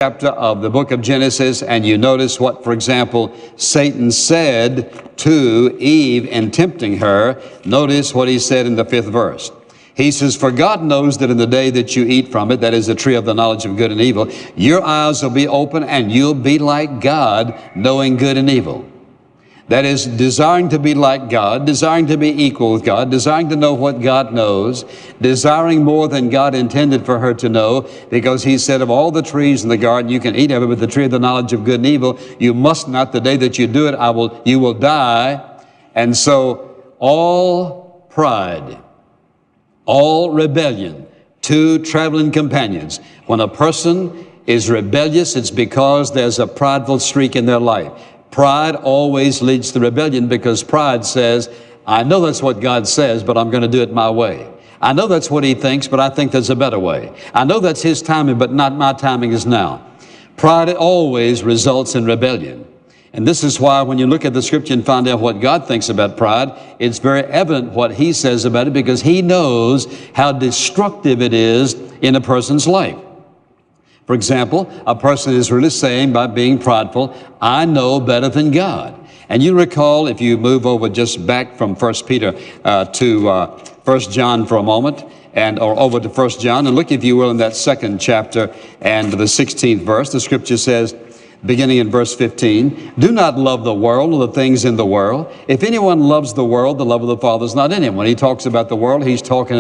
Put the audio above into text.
chapter of the book of Genesis, and you notice what, for example, Satan said to Eve in tempting her. Notice what he said in the 5th verse. He says, "For God knows that in the day that you eat from it, that is the tree of the knowledge of good and evil, your eyes will be open and you'll be like God, knowing good and evil." That is, desiring to be like God, desiring to be equal with God, desiring to know what God knows, desiring more than God intended for her to know, because he said, of all the trees in the garden, you can eat of it, but the tree of the knowledge of good and evil, you must not. The day that you do it, you will die. And so all pride, all rebellion, two traveling companions. When a person is rebellious, it's because there's a prideful streak in their life. Pride always leads to rebellion, because pride says, I know that's what God says, but I'm going to do it my way. I know that's what he thinks, but I think there's a better way. I know that's his timing, but not my timing is now. Pride always results in rebellion. And this is why when you look at the scripture and find out what God thinks about pride, it's very evident what he says about it, because he knows how destructive it is in a person's life. For example, a person is really saying by being prideful, I know better than God. And you recall, if you move over just back from 1 Peter to 1 John for a moment, or over to 1 John, and look, if you will, in that 2nd chapter and the 16th verse, the scripture says, beginning in verse 15, do not love the world or the things in the world. If anyone loves the world, the love of the Father is not in him. When he talks about the world, he's talking